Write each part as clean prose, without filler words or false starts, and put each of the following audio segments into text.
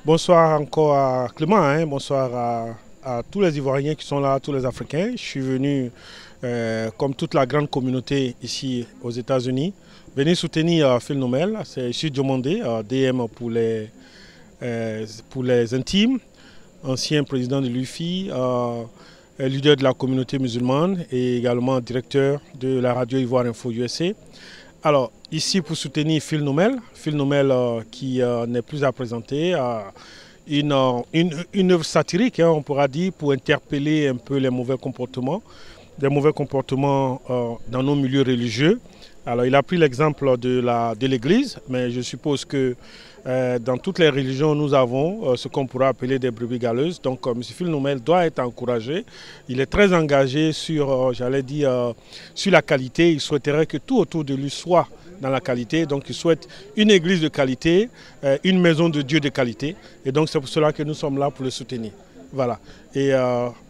Bonsoir encore à Clément, hein. Bonsoir à tous les Ivoiriens qui sont là, tous les Africains. Je suis venu, comme toute la grande communauté ici aux États-Unis, venir soutenir Phil Nomel. C'est ici Diomandé, DM pour les intimes, ancien président de l'UFI, leader de la communauté musulmane et également directeur de la radio Ivoire Info USA. Alors, ici pour soutenir Phil Nomel qui n'est plus à présenter, une œuvre satirique, hein, on pourra dire, pour interpeller un peu les mauvais comportements, dans nos milieux religieux. Alors, il a pris l'exemple de l'Église, mais je suppose que dans toutes les religions, nous avons ce qu'on pourrait appeler des brebis galeuses. Donc, M. Phil Nomel doit être encouragé. Il est très engagé sur, sur la qualité. Il souhaiterait que tout autour de lui soit dans la qualité. Donc, il souhaite une église de qualité, une maison de Dieu de qualité. Et donc, c'est pour cela que nous sommes là pour le soutenir. Voilà. Et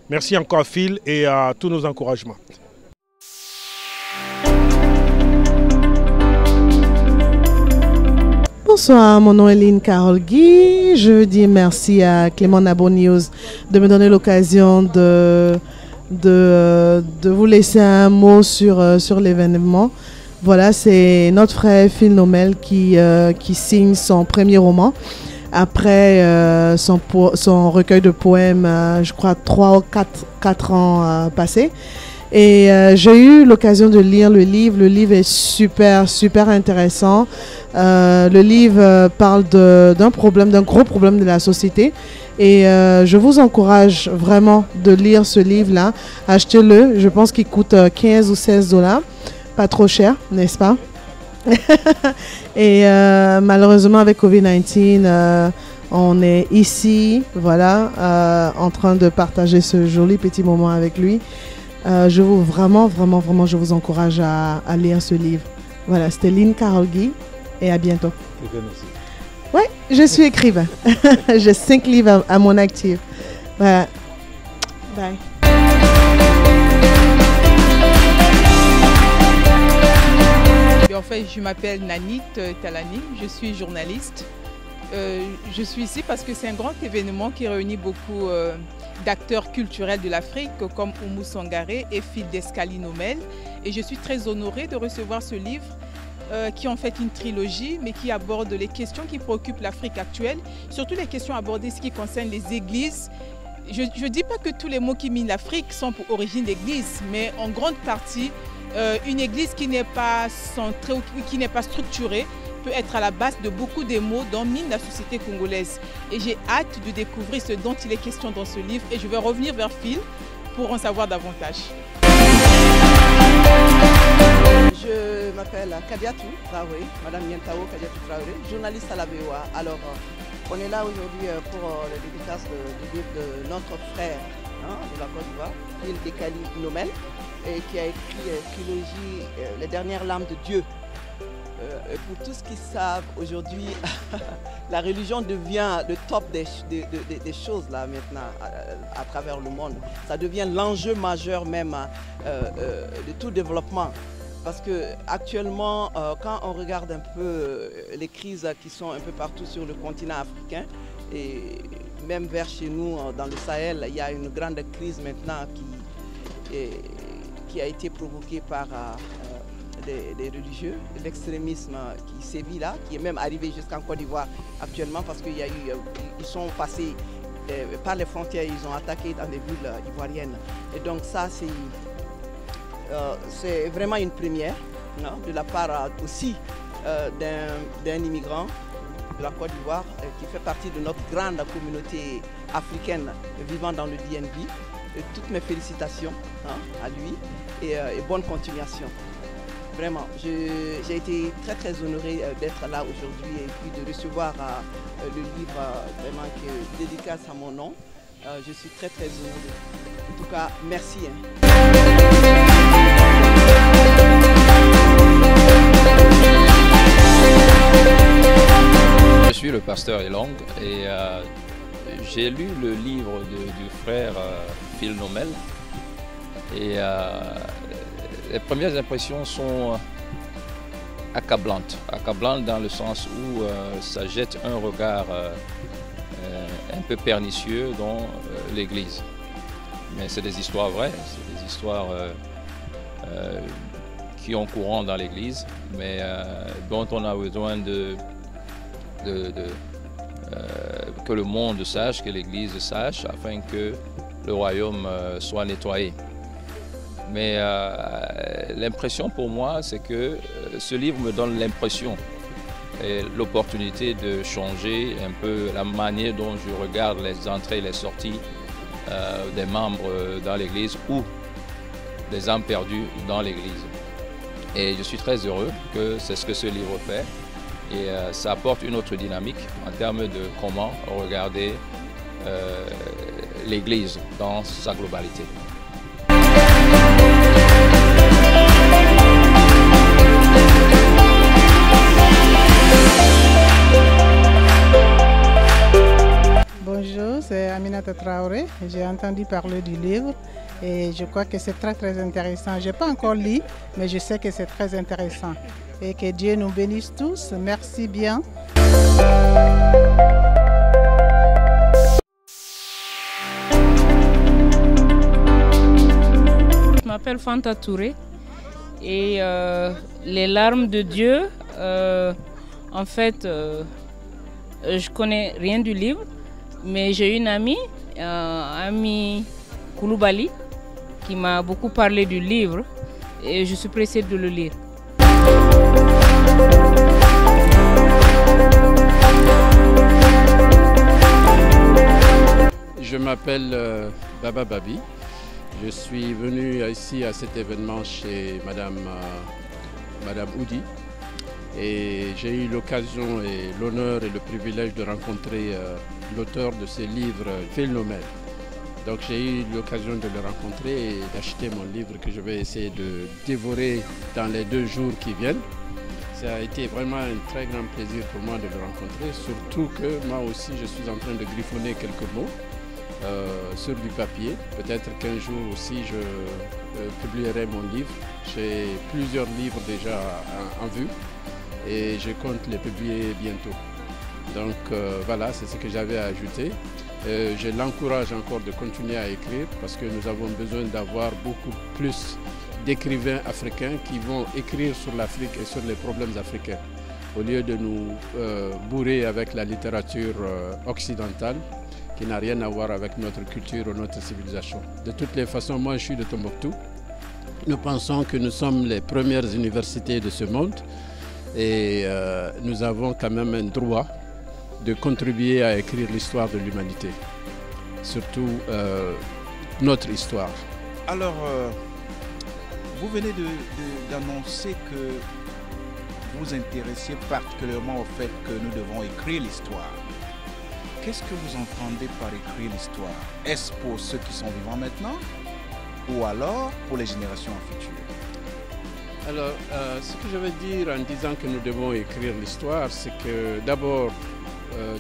merci encore à Phil et à tous nos encouragements. Bonsoir, mon nom est Lynn Carole Guy. Je dis merci à Clément Nabo News de me donner l'occasion de vous laisser un mot sur l'événement. Voilà, c'est notre frère Phil Nomel qui signe son premier roman après son recueil de poèmes, je crois 3 ou 4 ans passés. Et j'ai eu l'occasion de lire le livre. Le livre est super intéressant. Le livre parle d'un gros problème de la société. Et je vous encourage vraiment de lire ce livre-là. Achetez-le. Je pense qu'il coûte 15 ou 16 $. Pas trop cher, n'est-ce pas? Et malheureusement, avec Covid-19, on est ici, voilà, en train de partager ce joli petit moment avec lui. Je vous encourage à lire ce livre. Voilà, c'était Lynn Carole Guy et à bientôt. Oui, je suis écrivain. J'ai 5 livres à mon actif. Voilà. Bye. En fait, je m'appelle Nanit Talani, je suis journaliste. Je suis ici parce que c'est un grand événement qui réunit beaucoup d'acteurs culturels de l'Afrique comme Oumou Sangaré et Phil Descali Nomel. Et je suis très honorée de recevoir ce livre qui est en fait une trilogie, mais qui aborde les questions qui préoccupent l'Afrique actuelle, surtout les questions abordées ce qui concerne les églises. Je ne dis pas que tous les mots qui minent l'Afrique sont pour origine d'église, mais en grande partie, une église qui n'est pas centrée ou qui n'est pas structurée peut être à la base de beaucoup des maux dont mine la société congolaise. Et j'ai hâte de découvrir ce dont il est question dans ce livre et je vais revenir vers Phil pour en savoir davantage. Je m'appelle Kadiatou Traoré, Madame Yentao Kadiatou Traoré, journaliste à la VOA. Alors, on est là aujourd'hui pour la dédicace du livre de notre frère de la Côte d'Ivoire, Phil Descali Nomel, qui a écrit trilogie Les dernières larmes de Dieu. Pour tous qui savent, aujourd'hui, la religion devient le top des choses là maintenant à travers le monde. Ça devient l'enjeu majeur même de tout développement. Parce que actuellement, quand on regarde un peu les crises qui sont un peu partout sur le continent africain, et même vers chez nous, dans le Sahel, il y a une grande crise maintenant qui a été provoquée par des religieux, l'extrémisme qui sévit là, qui est même arrivé jusqu'en Côte d'Ivoire actuellement parce qu'il y a eu, ils sont passés par les frontières, ils ont attaqué dans des villes ivoiriennes. Et donc ça, c'est vraiment une première de la part aussi d'un immigrant de la Côte d'Ivoire qui fait partie de notre grande communauté africaine vivant dans le DNB. Et toutes mes félicitations à lui et bonne continuation. Vraiment, j'ai été très honoré d'être là aujourd'hui et puis de recevoir le livre vraiment qui dédicace à mon nom. Je suis très honoré. En tout cas, merci. Je suis le pasteur Elong et j'ai lu le livre du frère Phil Nomel et les premières impressions sont accablantes dans le sens où ça jette un regard un peu pernicieux dans l'Église. Mais c'est des histoires vraies, c'est des histoires qui ont courant dans l'Église, mais dont on a besoin que le monde sache, que l'Église sache, afin que le royaume soit nettoyé. Mais l'impression pour moi, c'est que ce livre me donne l'impression et l'opportunité de changer un peu la manière dont je regarde les entrées et les sorties des membres dans l'Église ou des âmes perdues dans l'Église. Et je suis très heureux que c'est ce que ce livre fait. Et ça apporte une autre dynamique en termes de comment regarder l'Église dans sa globalité. Bonjour, c'est Aminata Traoré. J'ai entendu parler du livre et je crois que c'est très intéressant. Je n'ai pas encore lu, mais je sais que c'est très intéressant. Et que Dieu nous bénisse tous. Merci bien. Je m'appelle Fanta Touré et les larmes de Dieu, en fait, je connais rien du livre, mais j'ai une amie, Ami Koulibaly, qui m'a beaucoup parlé du livre et je suis pressée de le lire. Je m'appelle Baba Babi. Je suis venu ici à cet événement chez Madame Oudi et j'ai eu l'occasion et l'honneur et le privilège de rencontrer l'auteur de ce livre, Phil Nomel. Donc j'ai eu l'occasion de le rencontrer et d'acheter mon livre que je vais essayer de dévorer dans les 2 jours qui viennent. Ça a été vraiment un très grand plaisir pour moi de le rencontrer, surtout que moi aussi je suis en train de griffonner quelques mots sur du papier. Peut-être qu'un jour aussi je publierai mon livre. J'ai plusieurs livres déjà en vue et je compte les publier bientôt. Donc voilà, c'est ce que j'avais à ajouter. Je l'encourage encore de continuer à écrire parce que nous avons besoin d'avoir beaucoup plus d'écrivains africains qui vont écrire sur l'Afrique et sur les problèmes africains au lieu de nous bourrer avec la littérature occidentale qui n'a rien à voir avec notre culture ou notre civilisation. De toutes les façons, moi je suis de Tombouctou. Nous pensons que nous sommes les premières universités de ce monde et nous avons quand même un droit de contribuer à écrire l'histoire de l'humanité, surtout notre histoire. Alors, vous venez d'annoncer que vous vous intéressez particulièrement au fait que nous devons écrire l'histoire. Qu'est-ce que vous entendez par écrire l'histoire? Est-ce pour ceux qui sont vivants maintenant ou alors pour les générations futures? Alors, ce que je veux dire en disant que nous devons écrire l'histoire, c'est que d'abord,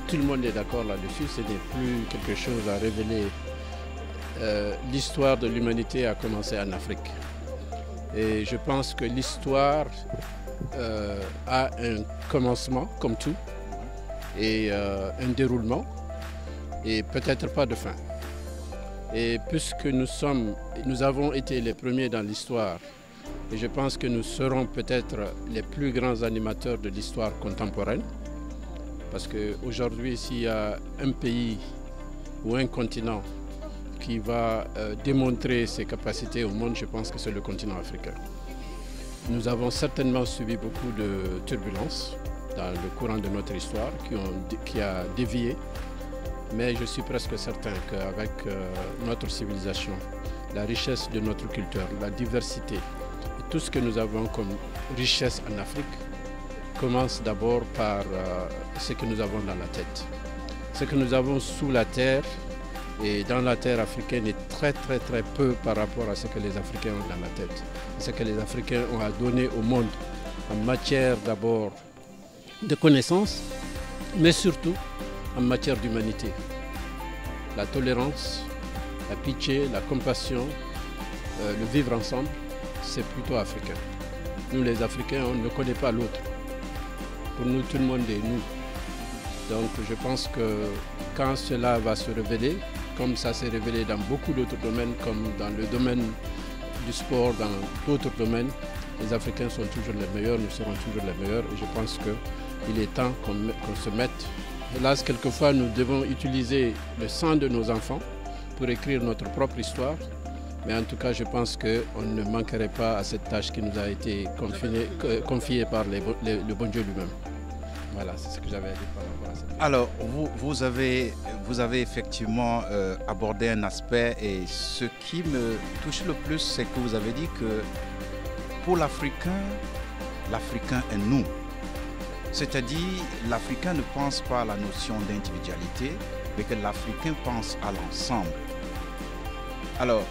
tout le monde est d'accord là-dessus, ce n'est plus quelque chose à révéler. L'histoire de l'humanité a commencé en Afrique. Et je pense que l'histoire a un commencement, comme tout, et un déroulement, et peut-être pas de fin. Et puisque nous avons été les premiers dans l'histoire, et je pense que nous serons peut-être les plus grands animateurs de l'histoire contemporaine, parce qu'aujourd'hui, s'il y a un pays ou un continent qui va démontrer ses capacités au monde, je pense que c'est le continent africain. Nous avons certainement subi beaucoup de turbulences dans le courant de notre histoire qui a dévié, mais je suis presque certain qu'avec notre civilisation, la richesse de notre culture, la diversité et tout ce que nous avons comme richesse en Afrique commence d'abord par ce que nous avons dans la tête. Ce que nous avons sous la terre et dans la terre africaine est très peu par rapport à ce que les Africains ont dans la tête. Ce que les Africains ont à donner au monde en matière d'abord de connaissances, mais surtout en matière d'humanité. La tolérance, la pitié, la compassion, le vivre ensemble, c'est plutôt africain. Nous les Africains, on ne connaît pas l'autre. Pour nous, tout le monde est nous. Donc je pense que quand cela va se révéler, comme ça s'est révélé dans beaucoup d'autres domaines, comme dans le domaine du sport, dans d'autres domaines, les Africains sont toujours les meilleurs, nous serons toujours les meilleurs. Et je pense qu'il est temps qu'on se mette. Hélas, quelquefois, nous devons utiliser le sang de nos enfants pour écrire notre propre histoire. Mais en tout cas, je pense qu'on ne manquerait pas à cette tâche qui nous a été confiée par le bon Dieu lui-même. Voilà, c'est ce que j'avais à dire par rapport à ça. Alors, vous avez effectivement abordé un aspect, et ce qui me touche le plus, c'est que vous avez dit que pour l'Africain, l'Africain est nous. C'est-à-dire, l'Africain ne pense pas à la notion d'individualité, mais que l'Africain pense à l'ensemble. Alors,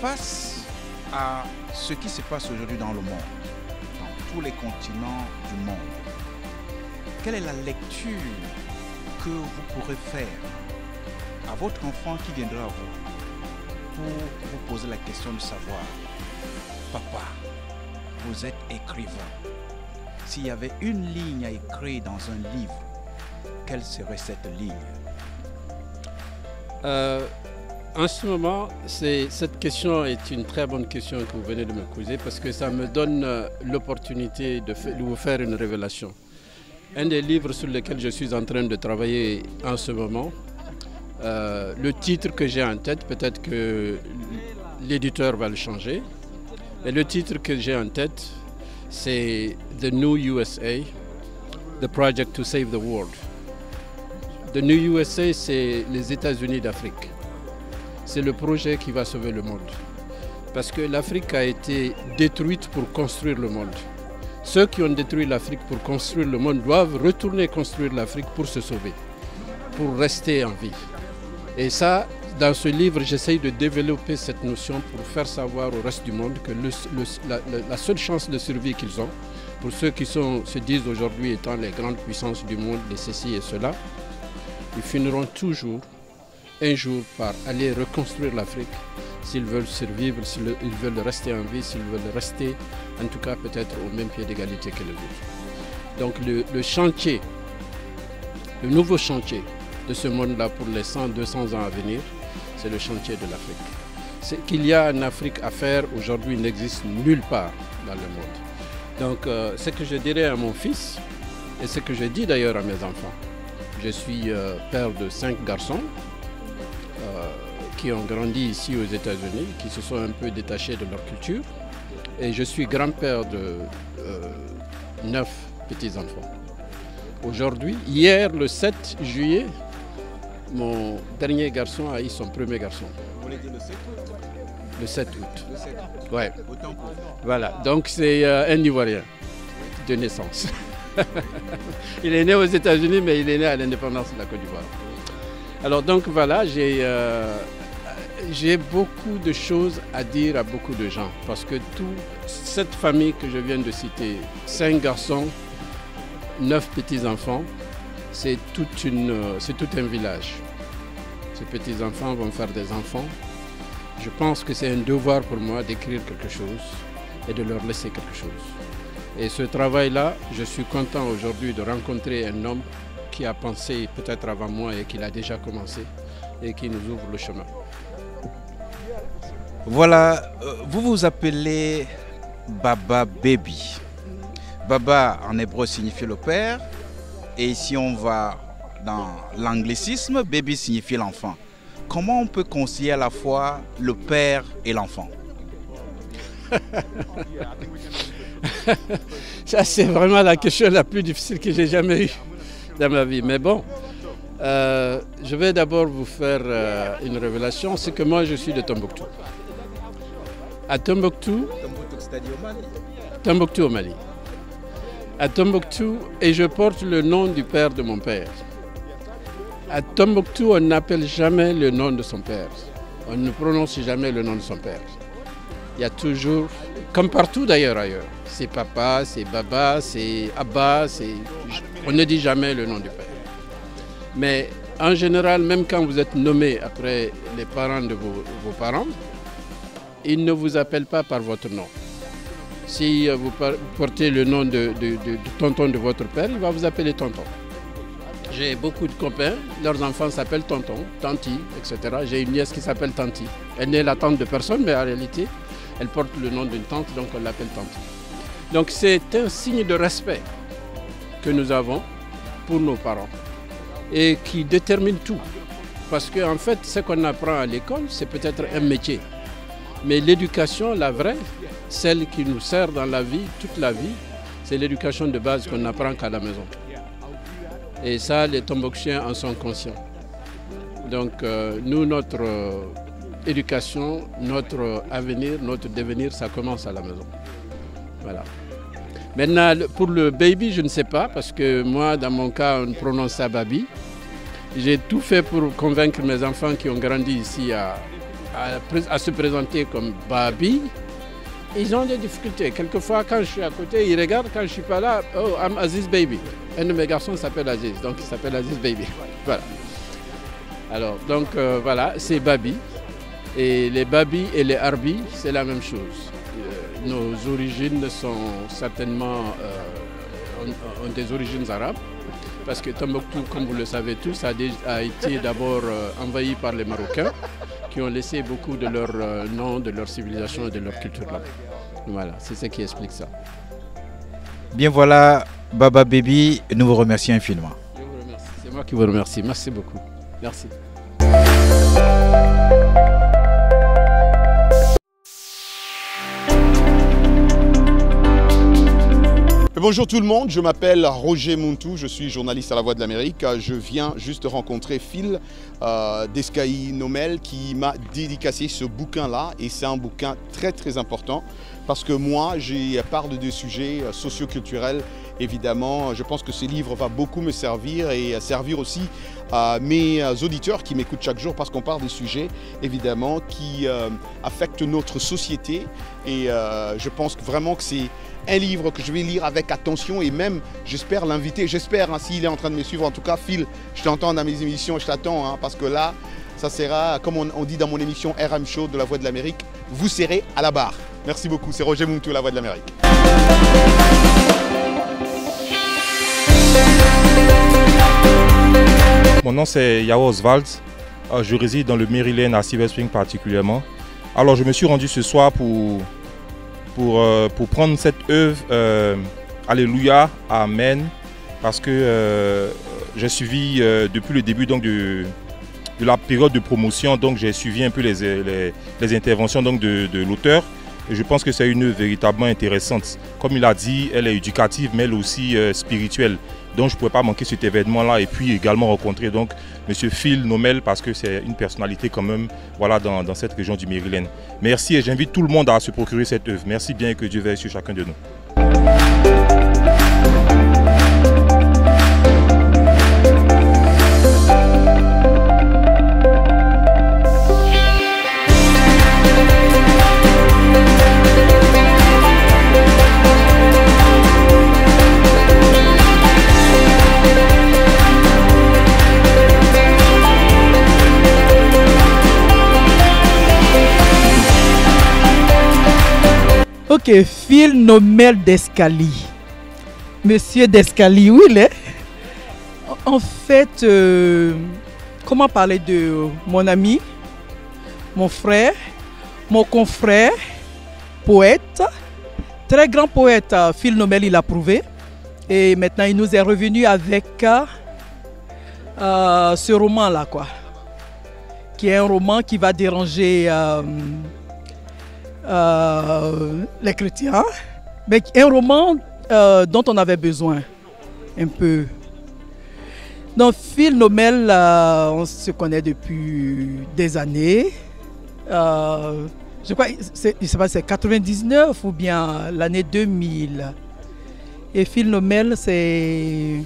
face à ce qui se passe aujourd'hui dans le monde, dans tous les continents du monde, quelle est la lecture que vous pourrez faire à votre enfant qui viendra à vous pour vous poser la question de savoir, papa, vous êtes écrivain. S'il y avait une ligne à écrire dans un livre, quelle serait cette ligne? En ce moment, cette question est une très bonne question que vous venez de me poser parce que ça me donne l'opportunité de vous faire une révélation. Un des livres sur lesquels je suis en train de travailler en ce moment, le titre que j'ai en tête, peut-être que l'éditeur va le changer, mais le titre que j'ai en tête, c'est The New USA, The Project to Save the World. The New USA, c'est les États-Unis d'Afrique. C'est le projet qui va sauver le monde. Parce que l'Afrique a été détruite pour construire le monde. Ceux qui ont détruit l'Afrique pour construire le monde doivent retourner construire l'Afrique pour se sauver, pour rester en vie. Et ça, dans ce livre, j'essaye de développer cette notion pour faire savoir au reste du monde que la seule chance de survie qu'ils ont, pour ceux qui se disent aujourd'hui étant les grandes puissances du monde, les ceci et cela, ils finiront toujours un jour par aller reconstruire l'Afrique s'ils veulent survivre, s'ils veulent rester en vie, s'ils veulent rester en tout cas peut-être au même pied d'égalité que les autres. Donc le chantier, le nouveau chantier de ce monde-là pour les 100, 200 ans à venir, c'est le chantier de l'Afrique. Ce qu'il y a en Afrique à faire aujourd'hui n'existe nulle part dans le monde. Donc ce que je dirais à mon fils, et ce que je dis d'ailleurs à mes enfants, je suis père de 5 garçons qui ont grandi ici aux États-Unis, qui se sont un peu détachés de leur culture. Et je suis grand-père de 9 petits-enfants. Aujourd'hui, hier, le 7 juillet, mon dernier garçon a eu son premier garçon. Vous voulez dire le 7 août? Le 7 août. Le 7 août. Ouais. Autant pour vous. Voilà, donc c'est un Ivoirien de naissance. Il est né aux États-Unis, mais il est né à l'indépendance de la Côte d'Ivoire. Alors donc voilà, j'ai beaucoup de choses à dire à beaucoup de gens parce que toute cette famille que je viens de citer, 5 garçons, 9 petits-enfants, c'est tout un village. Ces petits-enfants vont faire des enfants. Je pense que c'est un devoir pour moi d'écrire quelque chose et de leur laisser quelque chose. Et ce travail-là, je suis content aujourd'hui de rencontrer un homme qui a pensé peut-être avant moi et qui l'a déjà commencé et qui nous ouvre le chemin. Voilà, vous vous appelez Baba Baby. Baba en hébreu signifie le père, et si on va dans l'anglicisme, baby signifie l'enfant. Comment on peut concilier à la fois le père et l'enfant? Ça, c'est vraiment la question la plus difficile que j'ai jamais eue dans ma vie. Mais bon, je vais d'abord vous faire une révélation, c'est que moi je suis de Tombouctou. À Tombouctou, Tombouctou au Mali. À Tombouctou, et je porte le nom du père de mon père. À Tombouctou, on n'appelle jamais le nom de son père. On ne prononce jamais le nom de son père. Il y a toujours, comme partout d'ailleurs ailleurs, c'est papa, c'est baba, c'est abba, on ne dit jamais le nom du père. Mais en général, même quand vous êtes nommé après les parents de vos parents, ils ne vous appellent pas par votre nom. Si vous portez le nom de tonton de votre père, il va vous appeler tonton. J'ai beaucoup de copains, leurs enfants s'appellent tonton, tanti, etc. J'ai une nièce qui s'appelle tanti. Elle n'est la tante de personne, mais en réalité, elle porte le nom d'une tante, donc on l'appelle tanti. Donc c'est un signe de respect que nous avons pour nos parents et qui détermine tout. Parce qu'en fait, ce qu'on apprend à l'école, c'est peut-être un métier. Mais l'éducation, la vraie, celle qui nous sert dans la vie, toute la vie, c'est l'éducation de base qu'on n'apprend qu'à la maison. Et ça, les Tombouctiens en sont conscients. Donc nous, notre éducation, notre avenir, notre devenir, ça commence à la maison. Voilà. Maintenant, pour le baby, je ne sais pas, parce que moi, dans mon cas, on prononce ça baby. J'ai tout fait pour convaincre mes enfants qui ont grandi ici à se présenter comme baby. Ils ont des difficultés. Quelquefois, quand je suis à côté, ils regardent, quand je ne suis pas là, oh, I'm Aziz Baby. Un de mes garçons s'appelle Aziz, donc il s'appelle Aziz Baby. Voilà. Alors, donc voilà, c'est baby. Et les babi et les arbi, c'est la même chose. Nos origines sont certainement ont des origines arabes. Parce que Tombouctou, comme vous le savez tous, a été d'abord envahi par les Marocains, qui ont laissé beaucoup de leur nom, de leur civilisation et de leur culture là. Voilà, c'est ce qui explique ça. Bien voilà, Baba Baby, nous vous remercions infiniment. Je vous remercie, c'est moi qui vous remercie. Merci beaucoup. Merci. Bonjour tout le monde, je m'appelle Roger Muntu, je suis journaliste à La Voix de l'Amérique. Je viens juste de rencontrer Phil d'Escaï Nomel qui m'a dédicacé ce bouquin-là et c'est un bouquin très important parce que moi, j'y parle de sujets socio-culturels. Évidemment, je pense que ce livre va beaucoup me servir et servir aussi à mes auditeurs qui m'écoutent chaque jour parce qu'on parle des sujets, évidemment, qui affectent notre société et je pense vraiment que c'est un livre que je vais lire avec attention et même, j'espère l'inviter, j'espère, hein, s'il est en train de me suivre, en tout cas, Phil, je t'entends dans mes émissions, je t'attends, hein, parce que là, ça sera, comme on dit dans mon émission RM Show de La Voix de l'Amérique, vous serez à la barre. Merci beaucoup, c'est Roger Muntu, La Voix de l'Amérique. Mon nom c'est Yao Oswald, je réside dans le Maryland à Silver Spring particulièrement. Alors je me suis rendu ce soir pour prendre cette œuvre, Alléluia, Amen, parce que j'ai suivi depuis le début donc, de la période de promotion, donc j'ai suivi un peu les interventions donc, de l'auteur. Et je pense que c'est une œuvre véritablement intéressante. Comme il a dit, elle est éducative, mais elle est aussi spirituelle. Donc je ne pouvais pas manquer cet événement-là et puis également rencontrer donc M. Phil Nomel parce que c'est une personnalité quand même voilà, dans cette région du Maryland. Merci et j'invite tout le monde à se procurer cette œuvre. Merci bien et que Dieu veille sur chacun de nous. Ok, Phil Nomel d'Escali. Monsieur d'Escali, où il est? En fait, comment parler de mon ami, mon frère, mon confrère, poète, très grand poète, Phil Nomel, il a prouvé. Et maintenant, il nous est revenu avec ce roman-là, quoi. Qui est un roman qui va déranger les chrétiens, mais un roman dont on avait besoin un peu. Donc Phil Nomel, on se connaît depuis des années. Je crois, c'est 99 ou bien l'année 2000. Et Phil Nomel, c'est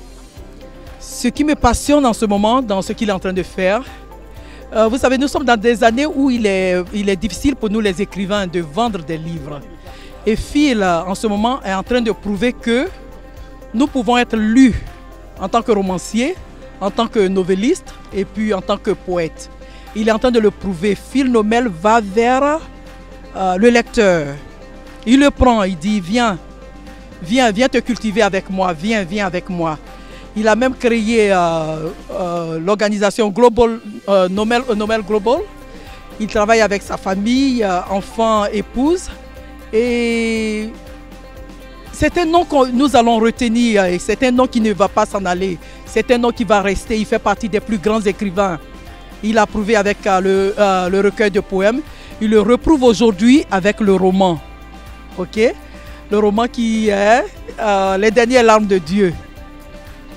ce qui me passionne en ce moment dans ce qu'il est en train de faire. Vous savez, nous sommes dans des années où il est difficile pour nous les écrivains de vendre des livres. Et Phil, en ce moment, est en train de prouver que nous pouvons être lus en tant que romancier, en tant que novelliste et puis en tant que poète. Il est en train de le prouver. Phil Nomel va vers le lecteur. Il le prend, il dit viens, viens te cultiver avec moi, viens avec moi. Il a même créé l'organisation Global, Nomel Global. Il travaille avec sa famille, enfants, épouse. Et c'est un nom que nous allons retenir et c'est un nom qui ne va pas s'en aller. C'est un nom qui va rester. Il fait partie des plus grands écrivains. Il a prouvé avec le recueil de poèmes. Il le reprouve aujourd'hui avec le roman. Ok? Le roman qui est Les dernières larmes de Dieu.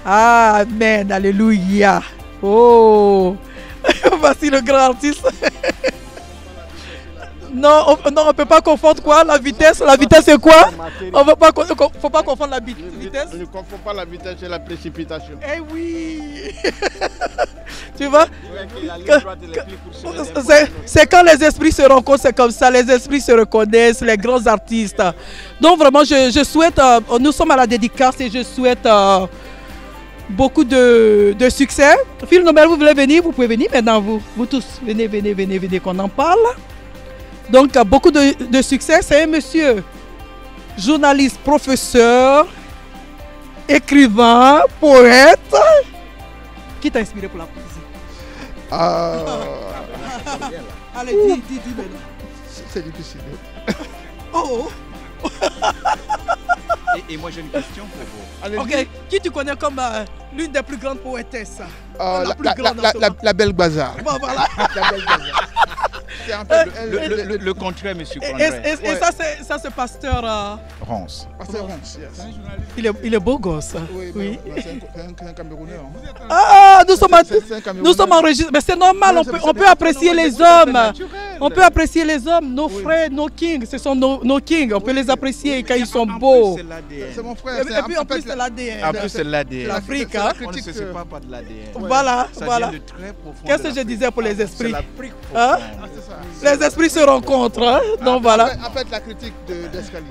Amen. Alléluia. Oh! Voici le grand artiste. Non, on ne peut pas confondre quoi? La vitesse c'est quoi? On ne faut pas confondre la vitesse. On ne confond pas la vitesse et la précipitation. Eh oui. Tu vois? C'est quand les esprits se rencontrent, c'est comme ça. Les esprits se reconnaissent, les grands artistes. Donc vraiment, je souhaite, nous sommes à la dédicace et je souhaite beaucoup de succès. Phil Nomel, vous voulez venir? Vous pouvez venir maintenant, vous tous. Venez qu'on en parle. Donc, beaucoup de succès. C'est un monsieur, journaliste, professeur, écrivain, poète. Qui t'a inspiré pour la poésie? Allez, dis maintenant. C'est difficile. Oh! Et moi j'ai une question pour vous. Allez, ok, qui tu connais comme l'une des plus grandes poétesses? La Belle Bazar. Bon, voilà. La Belle Bazar. C'est un peu le contraire, monsieur Condré. Et ça c'est Pasteur Ronce. Pasteur Ronce, yes. Il est beau gosse. Oui. C'est un Camerounais. Ah, nous sommes enregistrés. Mais c'est normal, on peut apprécier les hommes. On peut apprécier les hommes, nos frères, nos kings. Ce sont nos kings. On peut les apprécier quand ils sont beaux. C'est mon frère. Et puis en plus, c'est l'ADN. En plus, c'est l'ADN. L'Afrique. On ne se sépare pas de l'ADN. Voilà. Qu'est-ce que je disais pour les esprits? Les esprits se rencontrent. Hein? Donc voilà. En fait, la critique d'Escalier.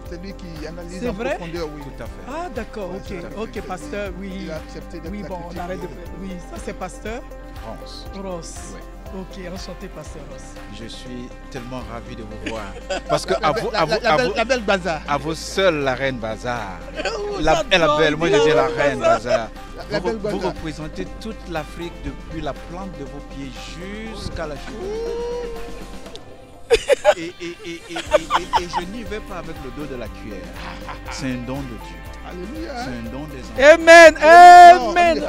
C'est lui qui analyse en profondeur, oui. Tout à fait. Ah d'accord, ok, Pasteur, oui. Il a accepté d'être oui, bon, on arrête de... Oui, ça c'est Pasteur Ronce. Oui. Ok, enchanté, Pasteur Ronce. Je suis tellement ravi de vous voir. Parce que la Belle Bazar. À vous seule, la Reine Bazar. La belle, moi je dis la Reine Bazar. Vous représentez toute l'Afrique depuis la plante de vos pieds jusqu'à la cheville. Et je n'y vais pas avec le dos de la cuillère. C'est un don de Dieu. Alléluia. C'est un don des anges. Amen.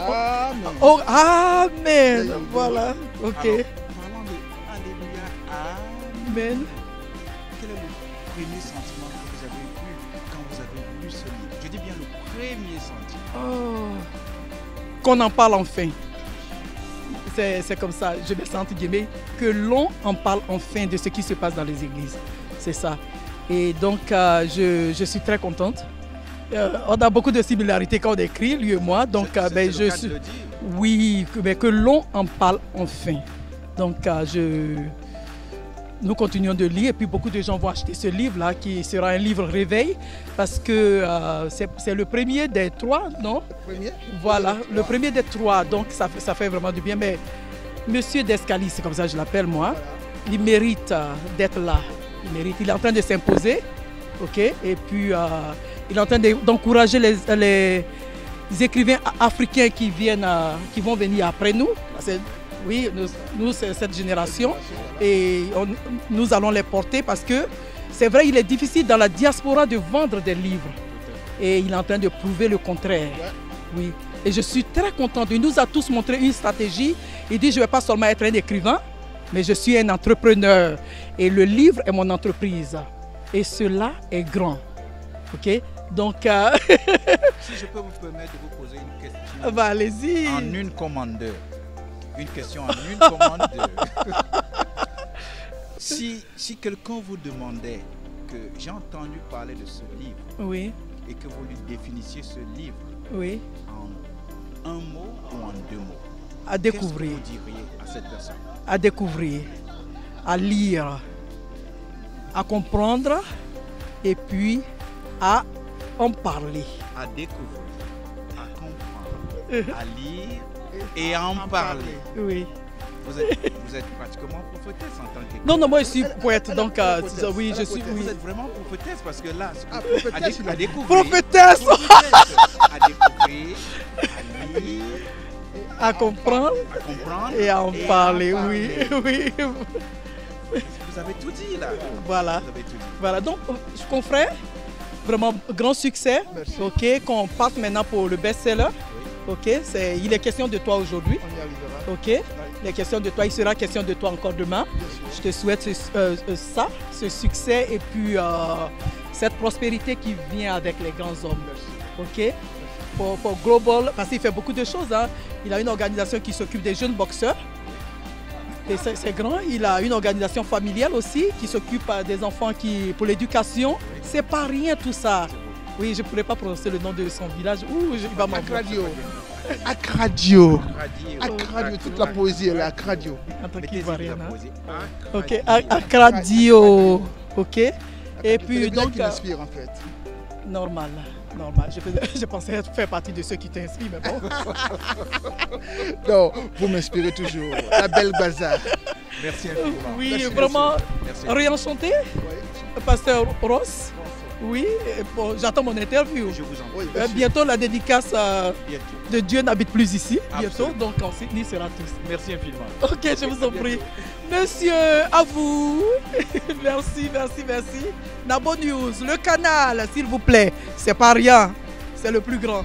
Oh, amen. Voilà. Ok. Parlons de Alléluia. Amen. Quel est le premier sentiment que vous avez eu quand vous avez lu ce livre? Je dis bien le premier sentiment. Qu'on en parle enfin. C'est comme ça, je me sens entre guillemets, que l'on en parle enfin de ce qui se passe dans les églises. C'est ça. Et donc, je suis très contente. On a beaucoup de similarités quand on écrit, lui et moi. Donc, je suis... Oui, mais que l'on en parle enfin. Donc, nous continuons de lire et puis beaucoup de gens vont acheter ce livre-là qui sera un livre réveil parce que c'est le premier des 3, non? Le premier? Voilà, le premier des 3, donc ça fait vraiment du bien. Mais Monsieur Descalies, c'est comme ça que je l'appelle moi, il mérite d'être là. Il est en train de s'imposer, ok? Et puis il est en train d'encourager les écrivains africains qui vont venir après nous. Oui, nous c'est cette génération et nous allons les porter parce que c'est vrai, il est difficile dans la diaspora de vendre des livres et il est en train de prouver le contraire. Oui, et je suis très contente. Il nous a tous montré une stratégie. Il dit, je ne vais pas seulement être un écrivain, mais je suis un entrepreneur et le livre est mon entreprise et cela est grand. Ok? Donc, si je peux vous permettre de vous poser une question. Bah, allez-y. En une commandeur. Une question en une commande. Si quelqu'un vous demandait que j'ai entendu parler de ce livre, oui, et que vous lui définissiez ce livre, oui, en un mot ou en 2 mots, à découvrir. Qu'est-ce que vous diriez à cette personne? À découvrir, à lire, à comprendre et puis à en parler. À découvrir, à comprendre, à lire et à en parler. Oui. Vous vous êtes pratiquement prophétesse en tant que... Non, non, moi je suis poète, donc oui, je suis... Vous Oui. êtes vraiment prophétesse parce que là, prophétesse, à découvrir... Prophétesse À découvrir, à lire... À comprendre et à en parler, oui, oui. Vous avez tout dit là. Voilà. Vous avez tout dit. Voilà, donc, confrère, vraiment grand succès. Merci. Ok, qu'on parte maintenant pour le best-seller. Ok, il est question de toi aujourd'hui. On y arrivera. Ok, il est question de toi, il sera question de toi encore demain. Je te souhaite ça, ce succès et puis cette prospérité qui vient avec les grands hommes. Ok, pour Global, parce qu'il fait beaucoup de choses. Hein. Il a une organisation qui s'occupe des jeunes boxeurs. Et c'est grand. Il a une organisation familiale aussi qui s'occupe des enfants pour l'éducation. C'est pas rien tout ça. Oui, je ne pourrais pas prononcer le nom de son village. Ouh, il va m'envoyer. Acradio. Acradio, toute la poésie elle est Acradio. Ok, Acradio. Ok. Et puis donc. Qui m'inspire en fait. Normal. Normal. Je pensais faire partie de ceux qui t'inspirent, mais bon. Non, vous m'inspirez toujours. La belle bazar. Merci infiniment. Oui, Merci, vraiment. merci. Réenchanté. Pasteur Ross. Oui, bon, j'attends mon interview. Je vous en prie. Bientôt la dédicace de Dieu n'habite plus ici. Absolument. Bientôt, donc en Sydney sera tous. Merci infiniment. Ok, je vous en prie. Monsieur, à vous. Merci, merci, merci. Nabo News, le canal, s'il vous plaît. C'est pas rien, c'est le plus grand.